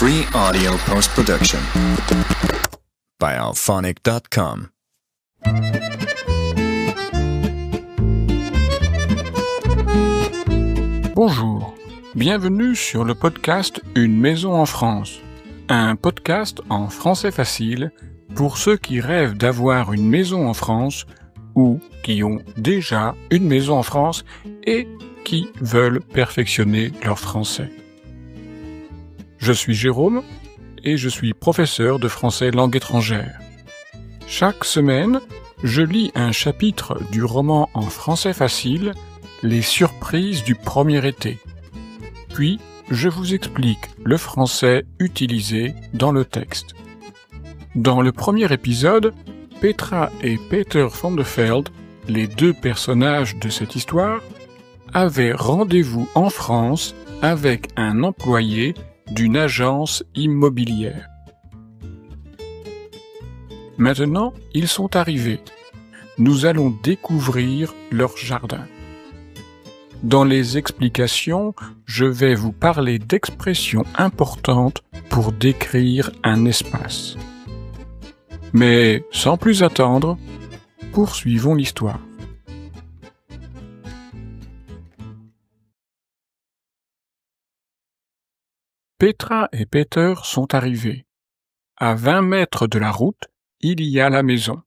Free audio post-production by alphonic.com. Bonjour, bienvenue sur le podcast Une maison en France, un podcast en français facile pour ceux qui rêvent d'avoir une maison en France ou qui ont déjà une maison en France et qui veulent perfectionner leur français. Je suis Jérôme et je suis professeur de français langue étrangère. Chaque semaine, je lis un chapitre du roman en français facile, Les surprises du premier été. Puis, je vous explique le français utilisé dans le texte. Dans le premier épisode, Petra et Peter van der Velde, les deux personnages de cette histoire, avaient rendez-vous en France avec un employé d'une agence immobilière. Maintenant, ils sont arrivés. Nous allons découvrir leur jardin. Dans les explications, je vais vous parler d'expressions importantes pour décrire un espace. Mais sans plus attendre, poursuivons l'histoire. Petra et Peter sont arrivés. À 20 mètres de la route, il y a la maison.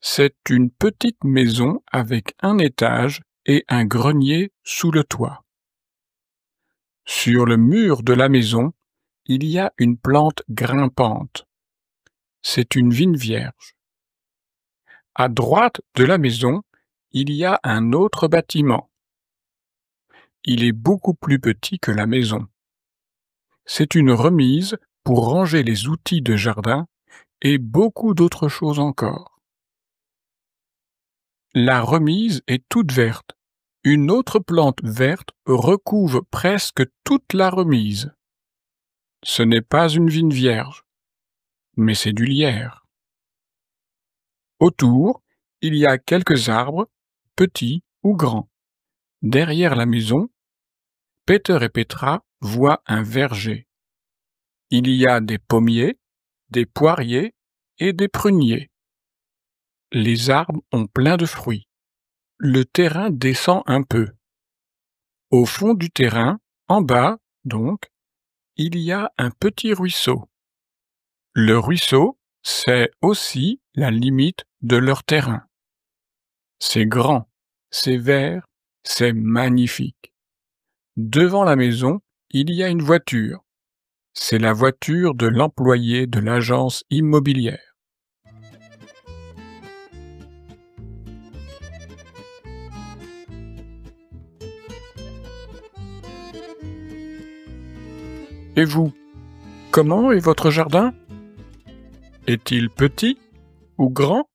C'est une petite maison avec un étage et un grenier sous le toit. Sur le mur de la maison, il y a une plante grimpante. C'est une vigne vierge. À droite de la maison, il y a un autre bâtiment. Il est beaucoup plus petit que la maison. C'est une remise pour ranger les outils de jardin et beaucoup d'autres choses encore. La remise est toute verte. Une autre plante verte recouvre presque toute la remise. Ce n'est pas une vigne vierge, mais c'est du lierre. Autour, il y a quelques arbres, petits ou grands. Derrière la maison, Peter et Petra voient un verger. Il y a des pommiers, des poiriers et des pruniers. Les arbres ont plein de fruits. Le terrain descend un peu. Au fond du terrain, en bas, donc, il y a un petit ruisseau. Le ruisseau, c'est aussi la limite de leur terrain. C'est grand, c'est vert, c'est magnifique. Devant la maison, il y a une voiture. C'est la voiture de l'employé de l'agence immobilière. Et vous, comment est votre jardin? Est-il petit ou grand?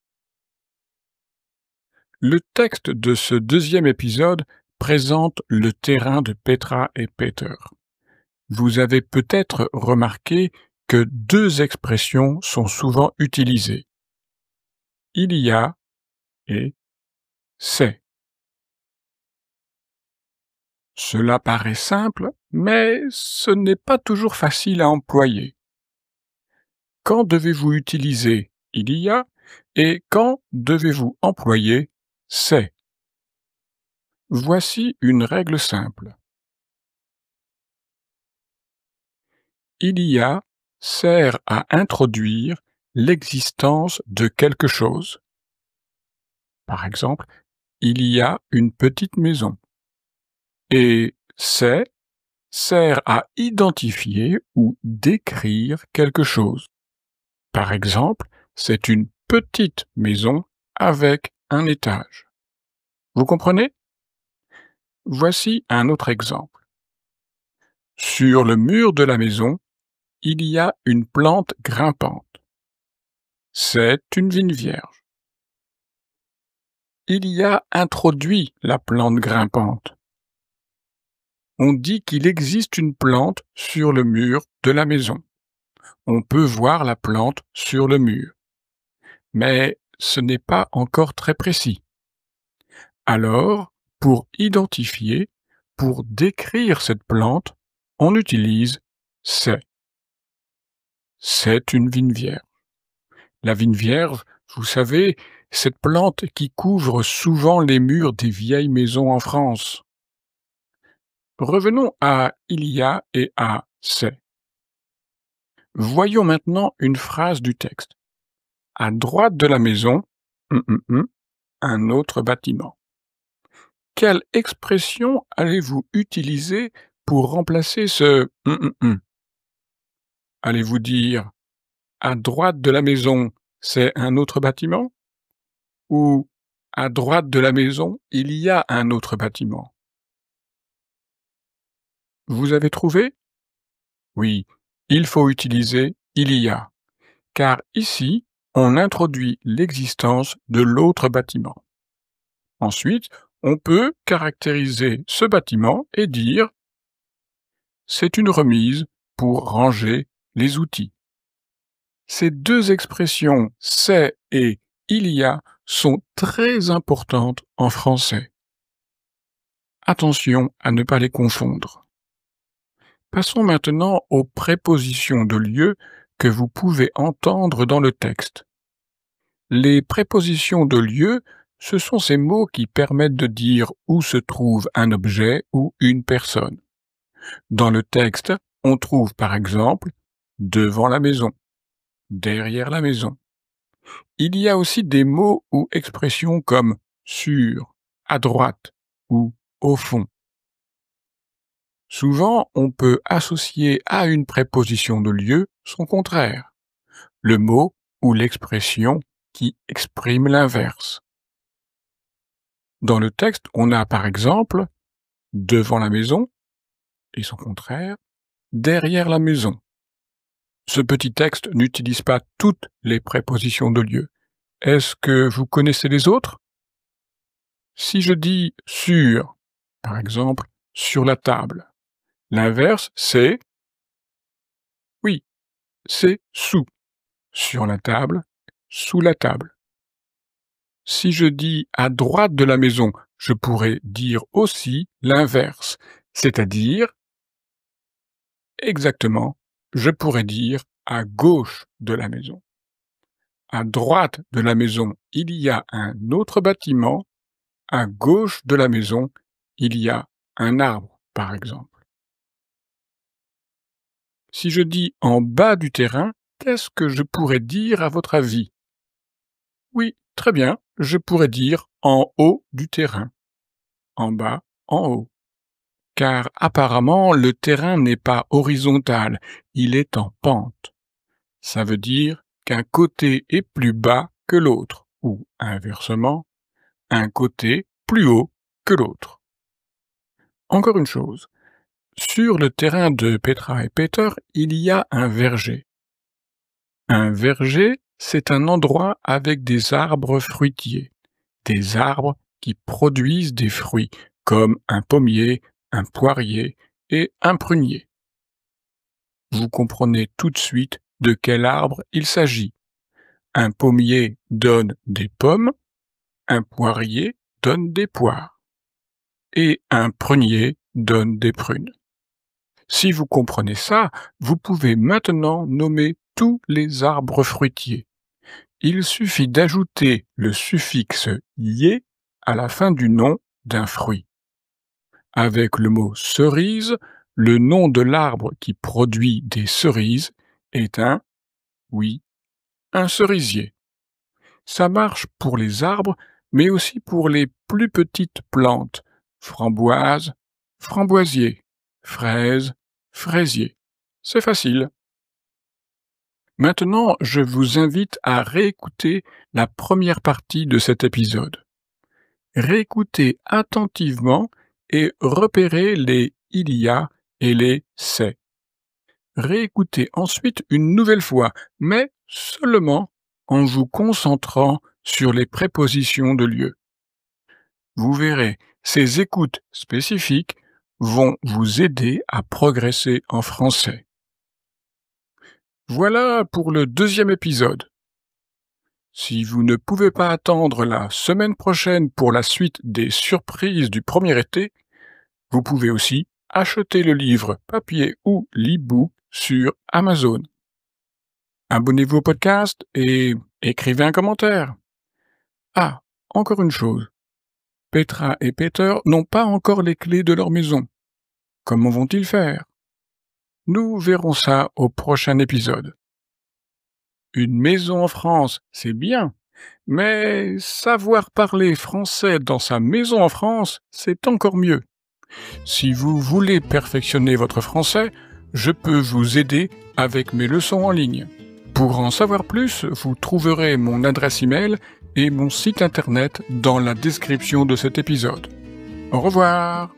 Le texte de ce deuxième épisode présente le terrain de Petra et Peter. Vous avez peut-être remarqué que deux expressions sont souvent utilisées. Il y a et c'est. Cela paraît simple, mais ce n'est pas toujours facile à employer. Quand devez-vous utiliser il y a et quand devez-vous employer c'est? Voici une règle simple. Il y a sert à introduire l'existence de quelque chose. Par exemple, il y a une petite maison. Et c'est sert à identifier ou décrire quelque chose. Par exemple, c'est une petite maison avec un étage. Vous comprenez? Voici un autre exemple. Sur le mur de la maison, il y a une plante grimpante. C'est une vigne vierge. Il y a introduit la plante grimpante. On dit qu'il existe une plante sur le mur de la maison. On peut voir la plante sur le mur. Mais ce n'est pas encore très précis. Alors, pour identifier, pour décrire cette plante, on utilise c'est. c'est une vigne vierge. La vigne vierge, vous savez, cette plante qui couvre souvent les murs des vieilles maisons en France. Revenons à il y a et à c'est. Voyons maintenant une phrase du texte. À droite de la maison, un autre bâtiment. Quelle expression allez-vous utiliser pour remplacer ce Allez-vous dire à droite de la maison, c'est un autre bâtiment? Ou à droite de la maison, il y a un autre bâtiment? Vous avez trouvé? Oui, il faut utiliser il y a, car ici, on introduit l'existence de l'autre bâtiment. Ensuite, on peut caractériser ce bâtiment et dire c'est une remise pour ranger les outils. Ces deux expressions c'est et il y a sont très importantes en français. Attention à ne pas les confondre. Passons maintenant aux prépositions de lieu que vous pouvez entendre dans le texte. Les prépositions de lieu, ce sont ces mots qui permettent de dire où se trouve un objet ou une personne. Dans le texte, on trouve par exemple devant la maison, derrière la maison. Il y a aussi des mots ou expressions comme sur, à droite ou au fond. Souvent, on peut associer à une préposition de lieu son contraire, le mot ou l'expression qui exprime l'inverse. Dans le texte, on a par exemple devant la maison et son contraire, derrière la maison. Ce petit texte n'utilise pas toutes les prépositions de lieu. Est-ce que vous connaissez les autres? Si je dis sur, par exemple, sur la table, l'inverse c'est c'est sous. Sur la table, sous la table. Si je dis à droite de la maison, je pourrais dire aussi l'inverse, c'est-à-dire exactement, je pourrais dire à gauche de la maison. À droite de la maison, il y a un autre bâtiment. À gauche de la maison, il y a un arbre, par exemple. Si je dis en bas du terrain, qu'est-ce que je pourrais dire à votre avis? Oui, très bien, je pourrais dire en haut du terrain. En bas, en haut. Car apparemment, le terrain n'est pas horizontal, il est en pente. Ça veut dire qu'un côté est plus bas que l'autre, ou inversement, un côté plus haut que l'autre. Encore une chose, sur le terrain de Petra et Peter, il y a un verger. Un verger, c'est un endroit avec des arbres fruitiers, des arbres qui produisent des fruits, comme un pommier, un poirier et un prunier. Vous comprenez tout de suite de quel arbre il s'agit. Un pommier donne des pommes, un poirier donne des poires, et un prunier donne des prunes. Si vous comprenez ça, vous pouvez maintenant nommer tous les arbres fruitiers. Il suffit d'ajouter le suffixe « ier » à la fin du nom d'un fruit. Avec le mot « cerise », le nom de l'arbre qui produit des cerises est un cerisier. Ça marche pour les arbres, mais aussi pour les plus petites plantes, framboises, framboisiers, fraises, fraisiers. C'est facile. Maintenant, je vous invite à réécouter la première partie de cet épisode. Réécoutez attentivement et repérez les « il y a » et les « c'est ». Réécoutez ensuite une nouvelle fois, mais seulement en vous concentrant sur les prépositions de lieu. Vous verrez, ces écoutes spécifiques vont vous aider à progresser en français. Voilà pour le deuxième épisode. Si vous ne pouvez pas attendre la semaine prochaine pour la suite des surprises du premier été, vous pouvez aussi acheter le livre papier ou l'e-book sur Amazon. abonnez-vous au podcast et écrivez un commentaire. Ah, encore une chose. Petra et Peter n'ont pas encore les clés de leur maison. Comment vont-ils faire? Nous verrons ça au prochain épisode. Une maison en France, c'est bien, mais savoir parler français dans sa maison en France, c'est encore mieux. Si vous voulez perfectionner votre français, je peux vous aider avec mes leçons en ligne. Pour en savoir plus, vous trouverez mon adresse email et mon site internet dans la description de cet épisode. Au revoir!